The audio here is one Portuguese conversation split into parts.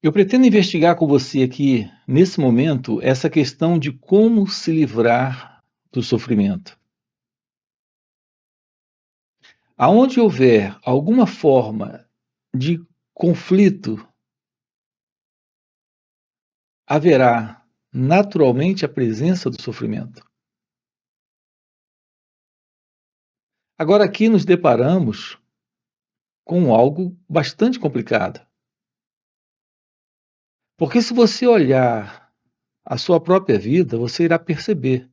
Eu pretendo investigar com você aqui, nesse momento, essa questão de como se livrar do sofrimento. Aonde houver alguma forma de conflito, haverá naturalmente a presença do sofrimento. Agora, aqui nos deparamos com algo bastante complicado. Porque se você olhar a sua própria vida, você irá perceber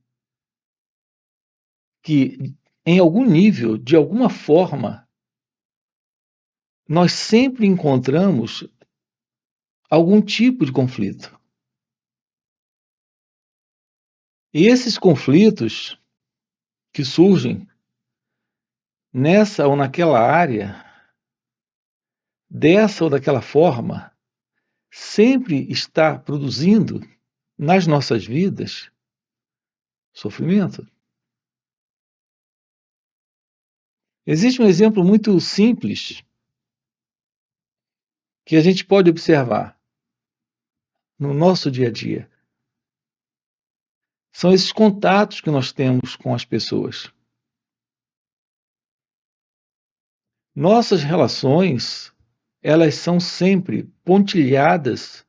que, em algum nível, de alguma forma, nós sempre encontramos algum tipo de conflito. E esses conflitos que surgem nessa ou naquela área, dessa ou daquela forma, sempre está produzindo nas nossas vidas sofrimento. Existe um exemplo muito simples que a gente pode observar no nosso dia a dia. São esses contatos que nós temos com as pessoas. Nossas relações, elas são sempre pontilhadas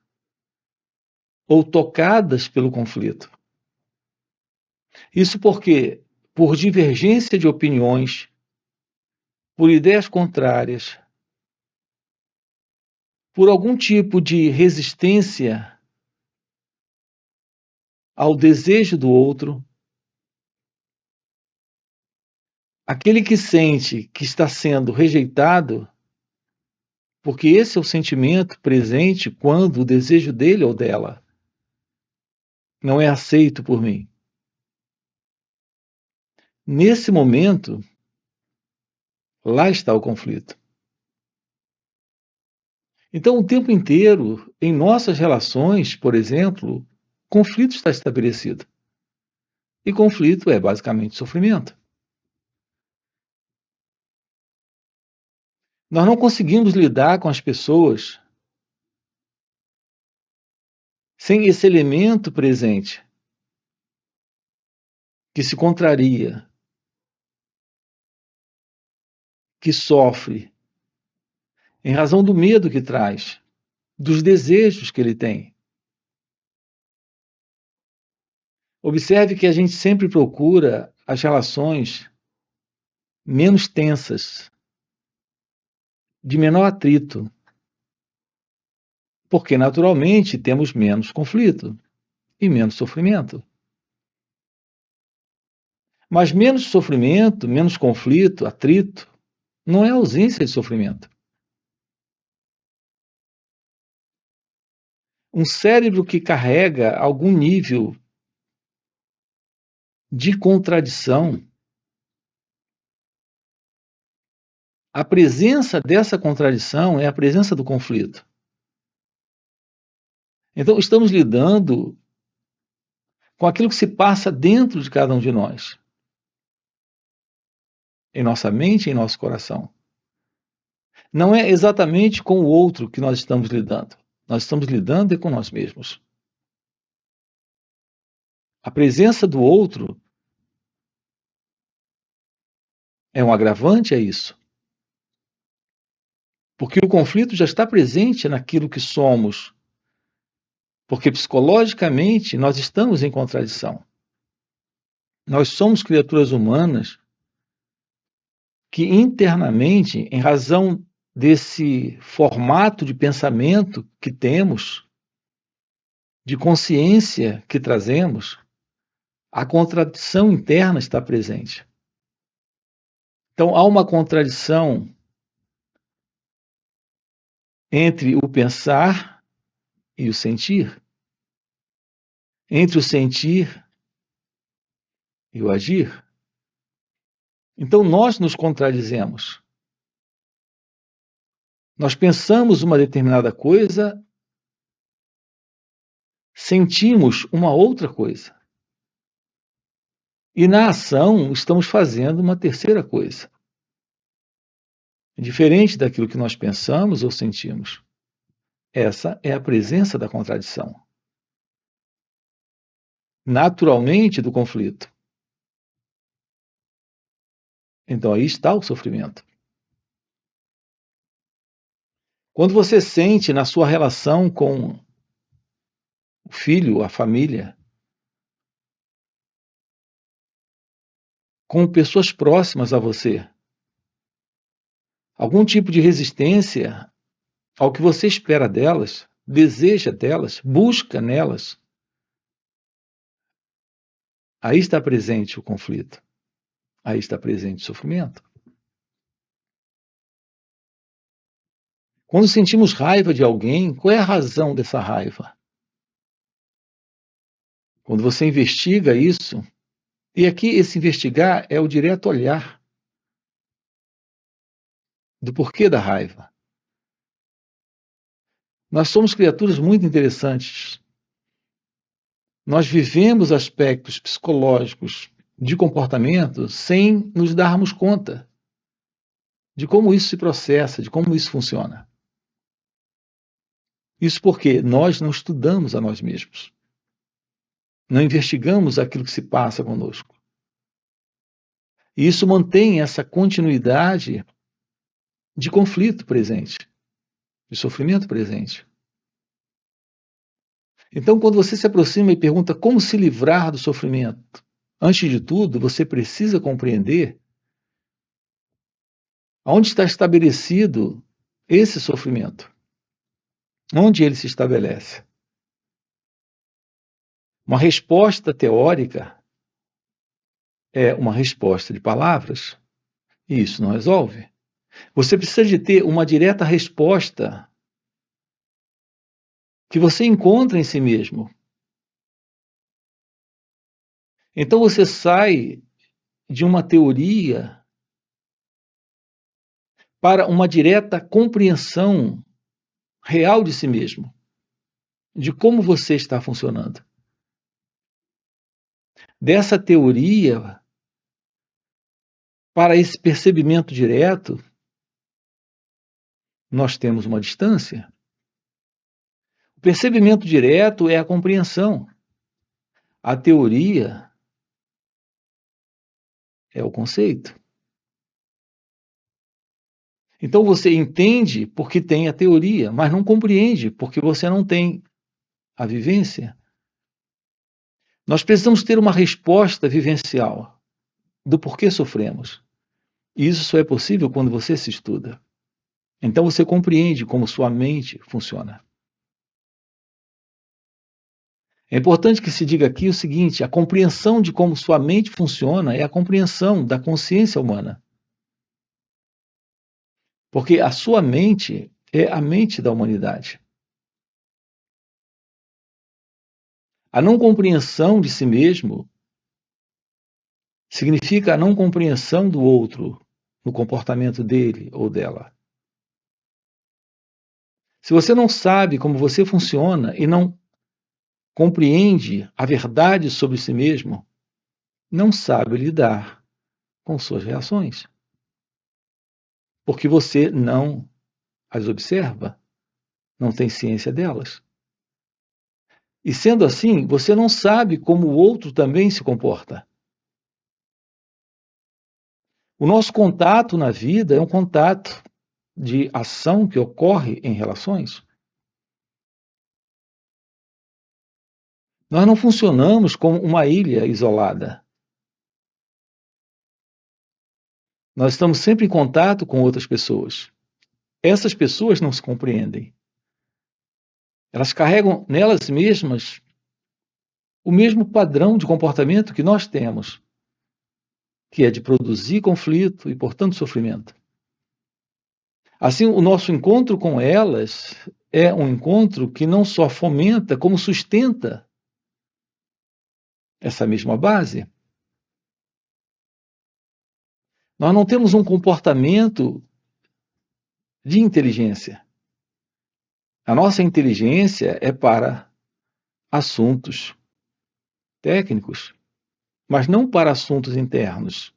ou tocadas pelo conflito. Isso porque, por divergência de opiniões, por ideias contrárias, por algum tipo de resistência ao desejo do outro, aquele que sente que está sendo rejeitado, porque esse é o sentimento presente quando o desejo dele ou dela não é aceito por mim. Nesse momento, lá está o conflito. Então, o tempo inteiro, em nossas relações, por exemplo, conflito está estabelecido. E conflito é basicamente sofrimento. Nós não conseguimos lidar com as pessoas sem esse elemento presente que se contraria, que sofre, em razão do medo que traz, dos desejos que ele tem. Observe que a gente sempre procura as relações menos tensas, de menor atrito, porque naturalmente temos menos conflito e menos sofrimento. Mas menos sofrimento, menos conflito, atrito, não é ausência de sofrimento. Um cérebro que carrega algum nível de contradição, a presença dessa contradição é a presença do conflito. Então, estamos lidando com aquilo que se passa dentro de cada um de nós, em nossa mente e em nosso coração. Não é exatamente com o outro que nós estamos lidando. Nós estamos lidando com nós mesmos. A presença do outro é um agravante a isso. Porque o conflito já está presente naquilo que somos. Porque psicologicamente nós estamos em contradição. Nós somos criaturas humanas que internamente, em razão desse formato de pensamento que temos, de consciência que trazemos, a contradição interna está presente. Então, há uma contradição entre o pensar e o sentir, entre o sentir e o agir. Então, nós nos contradizemos. Nós pensamos uma determinada coisa, sentimos uma outra coisa. E na ação, estamos fazendo uma terceira coisa. Diferente daquilo que nós pensamos ou sentimos. Essa é a presença da contradição. Naturalmente do conflito. Então aí está o sofrimento. Quando você sente na sua relação com o filho, a família, com pessoas próximas a você, algum tipo de resistência ao que você espera delas, deseja delas, busca nelas, aí está presente o conflito, aí está presente o sofrimento. Quando sentimos raiva de alguém, qual é a razão dessa raiva? Quando você investiga isso, e aqui esse investigar é o direto olhar do porquê da raiva. Nós somos criaturas muito interessantes. Nós vivemos aspectos psicológicos de comportamento sem nos darmos conta de como isso se processa, de como isso funciona. Isso porque nós não estudamos a nós mesmos. Não investigamos aquilo que se passa conosco. E isso mantém essa continuidade de conflito presente, de sofrimento presente. Então, quando você se aproxima e pergunta como se livrar do sofrimento, antes de tudo, você precisa compreender onde está estabelecido esse sofrimento, onde ele se estabelece. Uma resposta teórica é uma resposta de palavras, e isso não resolve. Você precisa de ter uma direta resposta que você encontra em si mesmo. Então você sai de uma teoria para uma direta compreensão real de si mesmo, de como você está funcionando. Dessa teoria para esse percebimento direto, nós temos uma distância. O percebimento direto é a compreensão. A teoria é o conceito. Então você entende porque tem a teoria, mas não compreende porque você não tem a vivência. Nós precisamos ter uma resposta vivencial do porquê sofremos. E isso só é possível quando você se estuda. Então você compreende como sua mente funciona. É importante que se diga aqui o seguinte: a compreensão de como sua mente funciona é a compreensão da consciência humana. Porque a sua mente é a mente da humanidade. A não compreensão de si mesmo significa a não compreensão do outro no comportamento dele ou dela. Se você não sabe como você funciona e não compreende a verdade sobre si mesmo, não sabe lidar com suas reações. Porque você não as observa, não tem ciência delas. E sendo assim, você não sabe como o outro também se comporta. O nosso contato na vida é um contato de ação que ocorre em relações. Nós não funcionamos como uma ilha isolada. Nós estamos sempre em contato com outras pessoas. Essas pessoas não se compreendem. Elas carregam nelas mesmas o mesmo padrão de comportamento que nós temos, que é de produzir conflito e, portanto, sofrimento. Assim, o nosso encontro com elas é um encontro que não só fomenta, como sustenta essa mesma base. Nós não temos um comportamento de inteligência. A nossa inteligência é para assuntos técnicos, mas não para assuntos internos.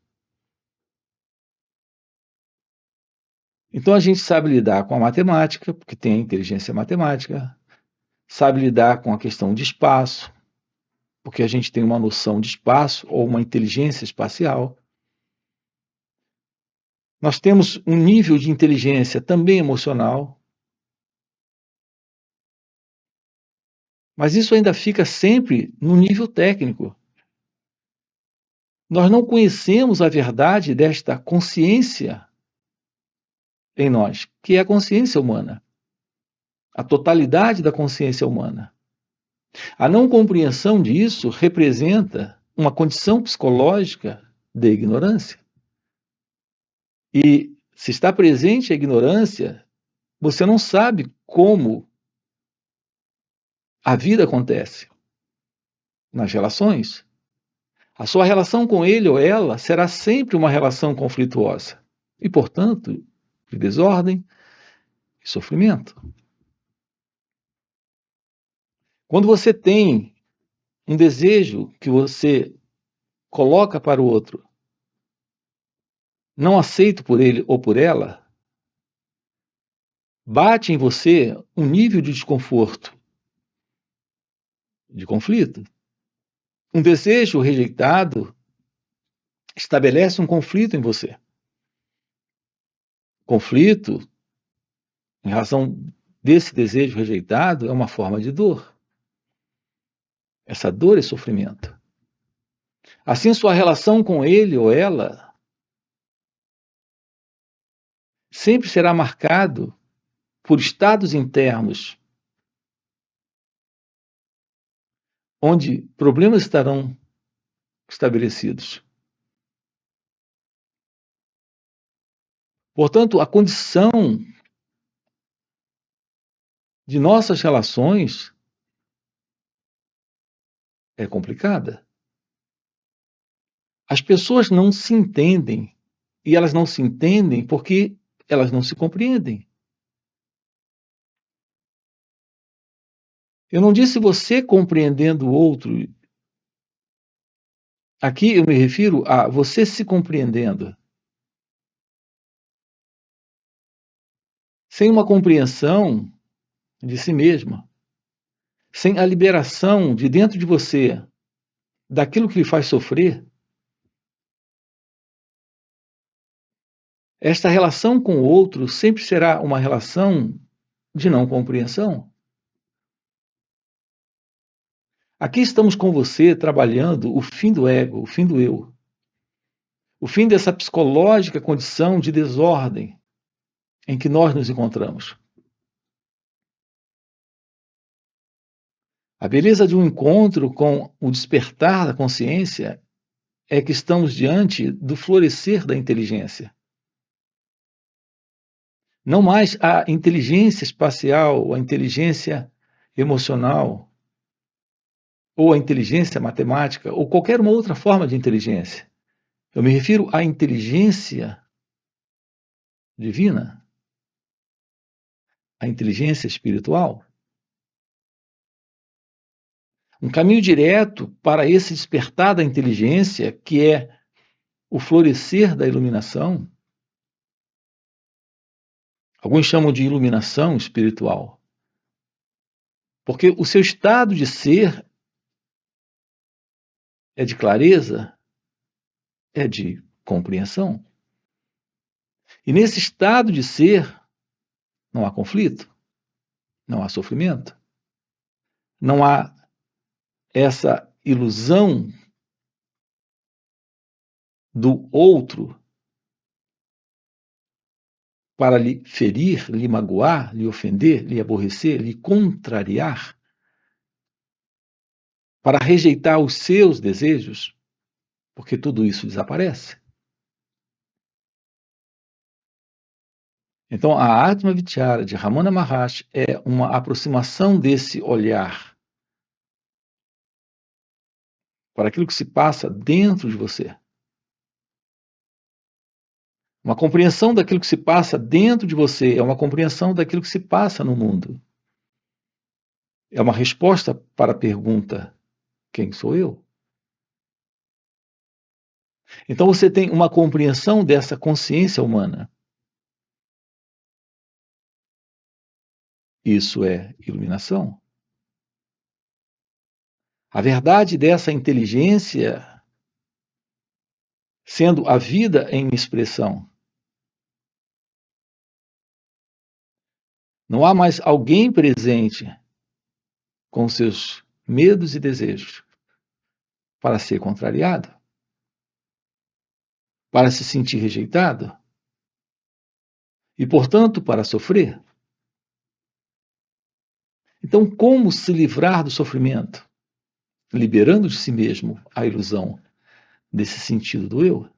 Então a gente sabe lidar com a matemática, porque tem a inteligência matemática, sabe lidar com a questão de espaço, porque a gente tem uma noção de espaço ou uma inteligência espacial. Nós temos um nível de inteligência também emocional, mas isso ainda fica sempre no nível técnico. Nós não conhecemos a verdade desta consciência em nós, que é a consciência humana, a totalidade da consciência humana. A não compreensão disso representa uma condição psicológica de ignorância. E se está presente a ignorância, você não sabe como a vida acontece nas relações. A sua relação com ele ou ela será sempre uma relação conflituosa e, portanto, de desordem e sofrimento. Quando você tem um desejo que você coloca para o outro, não aceito por ele ou por ela, bate em você um nível de desconforto, de conflito. Um desejo rejeitado estabelece um conflito em você. Conflito, em razão desse desejo rejeitado, é uma forma de dor. Essa dor é sofrimento. Assim, sua relação com ele ou ela sempre será marcado por estados internos, onde problemas estarão estabelecidos. Portanto, a condição de nossas relações é complicada. As pessoas não se entendem, e elas não se entendem porque elas não se compreendem. Eu não disse você compreendendo o outro. Aqui eu me refiro a você se compreendendo. Sem uma compreensão de si mesma, sem a liberação de dentro de você daquilo que lhe faz sofrer, esta relação com o outro sempre será uma relação de não compreensão. Aqui estamos com você trabalhando o fim do ego, o fim do eu. O fim dessa psicológica condição de desordem em que nós nos encontramos. A beleza de um encontro com o despertar da consciência é que estamos diante do florescer da inteligência. Não mais a inteligência espacial, a inteligência emocional, ou a inteligência matemática, ou qualquer uma outra forma de inteligência. Eu me refiro à inteligência divina, à inteligência espiritual. Um caminho direto para esse despertar da inteligência, que é o florescer da iluminação. Alguns chamam de iluminação espiritual. Porque o seu estado de ser é de clareza, é de compreensão. E nesse estado de ser, não há conflito, não há sofrimento, não há essa ilusão do outro para lhe ferir, lhe magoar, lhe ofender, lhe aborrecer, lhe contrariar, para rejeitar os seus desejos, porque tudo isso desaparece. Então, a Atma Vichara de Ramana Maharshi é uma aproximação desse olhar para aquilo que se passa dentro de você. Uma compreensão daquilo que se passa dentro de você é uma compreensão daquilo que se passa no mundo. É uma resposta para a pergunta: quem sou eu? Então você tem uma compreensão dessa consciência humana. Isso é iluminação. A verdade dessa inteligência sendo a vida em expressão. Não há mais alguém presente com seus medos e desejos para ser contrariado, para se sentir rejeitado e, portanto, para sofrer. Então, como se livrar do sofrimento? Liberando de si mesmo a ilusão desse sentido do eu.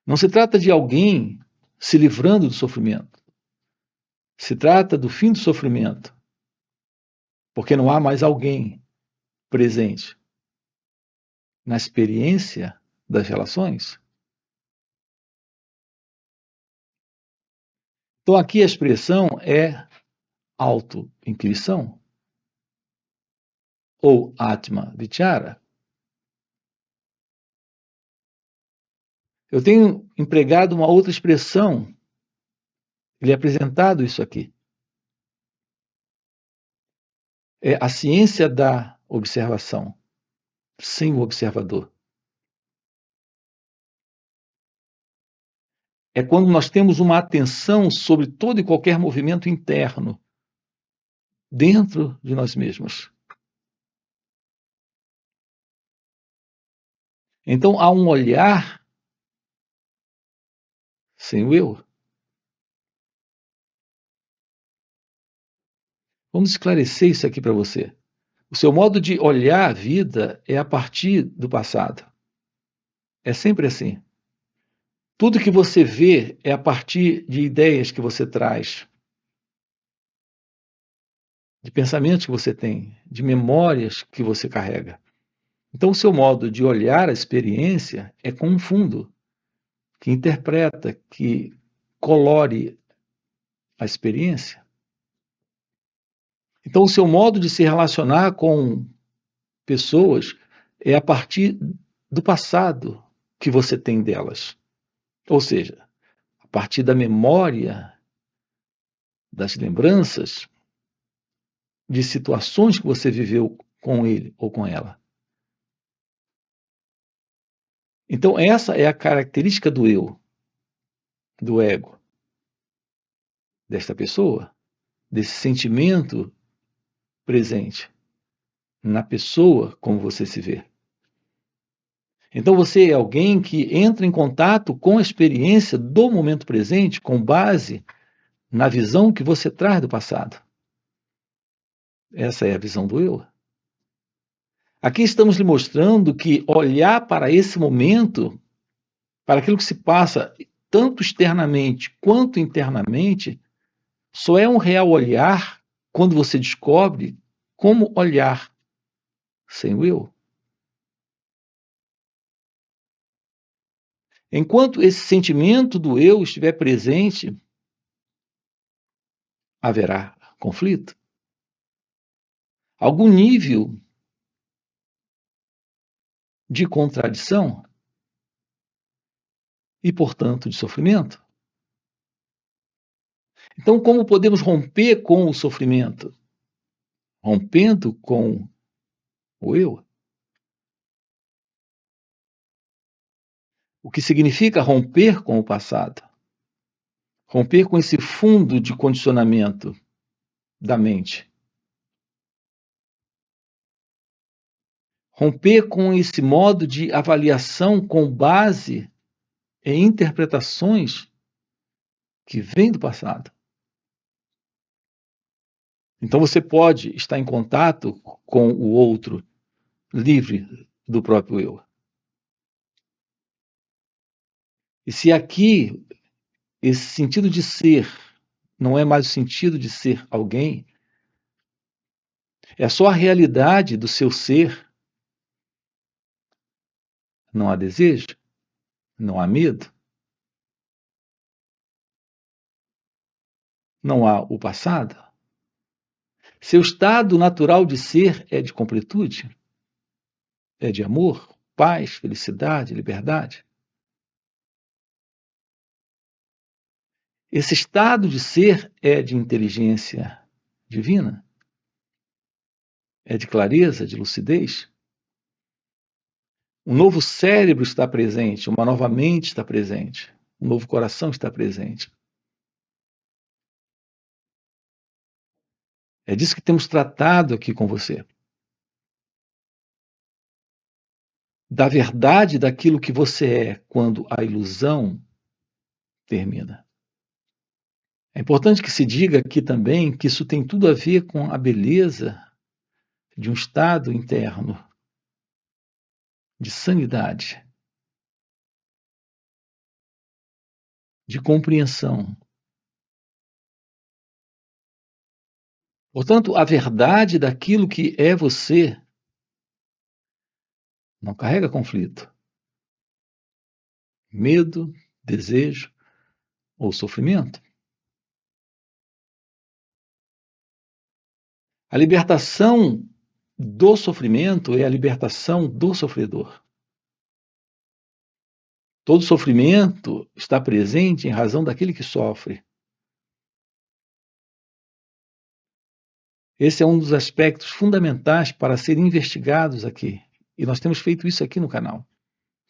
Não se trata de alguém se livrando do sofrimento. Se trata do fim do sofrimento, porque não há mais alguém presente na experiência das relações. Então, aqui a expressão é auto-intuição ou Atma Vichara. Eu tenho empregado uma outra expressão, ele é apresentado isso aqui. É a ciência da observação, sem o observador. É quando nós temos uma atenção sobre todo e qualquer movimento interno dentro de nós mesmos. Então há um olhar sem o eu. Vamos esclarecer isso aqui para você. O seu modo de olhar a vida é a partir do passado. É sempre assim. Tudo que você vê é a partir de ideias que você traz, de pensamentos que você tem, de memórias que você carrega. Então, o seu modo de olhar a experiência é com um fundo que interpreta, que colore a experiência. Então, o seu modo de se relacionar com pessoas é a partir do passado que você tem delas. Ou seja, a partir da memória, das lembranças, de situações que você viveu com ele ou com ela. Então, essa é a característica do eu, do ego, desta pessoa, desse sentimento presente na pessoa como você se vê. Então, você é alguém que entra em contato com a experiência do momento presente com base na visão que você traz do passado. Essa é a visão do eu. Aqui estamos lhe mostrando que olhar para esse momento, para aquilo que se passa tanto externamente quanto internamente, só é um real olhar quando você descobre como olhar sem o eu. Enquanto esse sentimento do eu estiver presente, haverá conflito. Algum nível de contradição e, portanto, de sofrimento. Então, como podemos romper com o sofrimento? Rompendo com o eu. O que significa romper com o passado? Romper com esse fundo de condicionamento da mente. Romper com esse modo de avaliação com base em interpretações que vêm do passado. Então você pode estar em contato com o outro livre do próprio eu. E se aqui esse sentido de ser não é mais o sentido de ser alguém, é só a realidade do seu ser, não há desejo, não há medo, não há o passado. Seu estado natural de ser é de completude, é de amor, paz, felicidade, liberdade. Esse estado de ser é de inteligência divina? É de clareza, de lucidez? Um novo cérebro está presente, uma nova mente está presente, um novo coração está presente. É disso que temos tratado aqui com você. Da verdade daquilo que você é quando a ilusão termina. É importante que se diga aqui também que isso tem tudo a ver com a beleza de um estado interno de sanidade, de compreensão. Portanto, a verdade daquilo que é você não carrega conflito, medo, desejo ou sofrimento. A libertação do sofrimento é a libertação do sofredor. Todo sofrimento está presente em razão daquele que sofre. Esse é um dos aspectos fundamentais para serem investigados aqui. E nós temos feito isso aqui no canal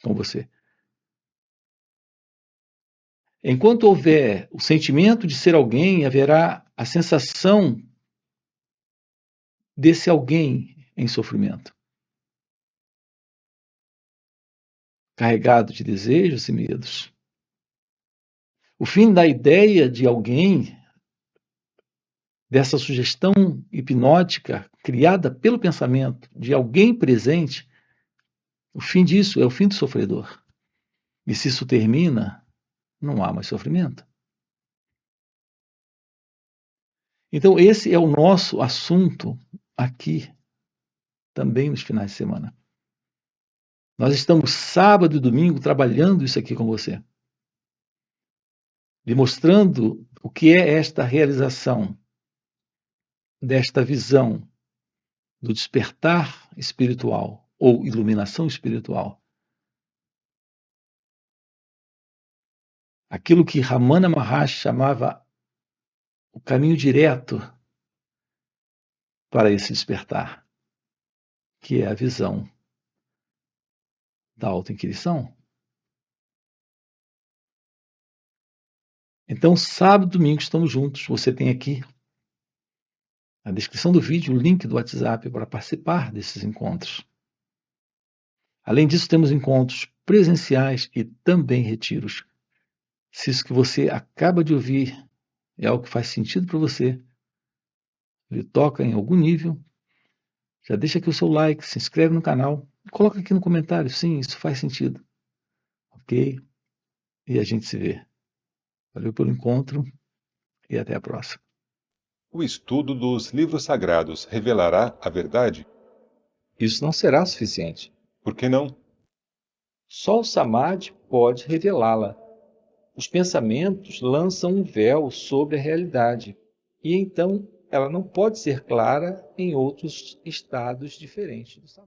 com você. Enquanto houver o sentimento de ser alguém, haverá a sensação desse alguém em sofrimento, carregado de desejos e medos. O fim da ideia de alguém, dessa sugestão hipnótica criada pelo pensamento de alguém presente, o fim disso é o fim do sofredor. E se isso termina, não há mais sofrimento. Então, esse é o nosso assunto aqui, também nos finais de semana. Nós estamos sábado e domingo trabalhando isso aqui com você, demonstrando o que é esta realização, desta visão do despertar espiritual ou iluminação espiritual. Aquilo que Ramana Maharshi chamava o caminho direto para esse despertar, que é a visão da autoinquisição. Então, sábado e domingo estamos juntos. Você tem aqui na descrição do vídeo o link do WhatsApp para participar desses encontros. Além disso, temos encontros presenciais e também retiros. Se isso que você acaba de ouvir é algo que faz sentido para você, lhe toca em algum nível, já deixa aqui o seu like, se inscreve no canal, coloca aqui no comentário, sim, isso faz sentido. Ok? E a gente se vê. Valeu pelo encontro e até a próxima. O estudo dos livros sagrados revelará a verdade? Isso não será suficiente. Por que não? Só o Samadhi pode revelá-la. Os pensamentos lançam um véu sobre a realidade, e então ela não pode ser clara em outros estados diferentes do Samadhi.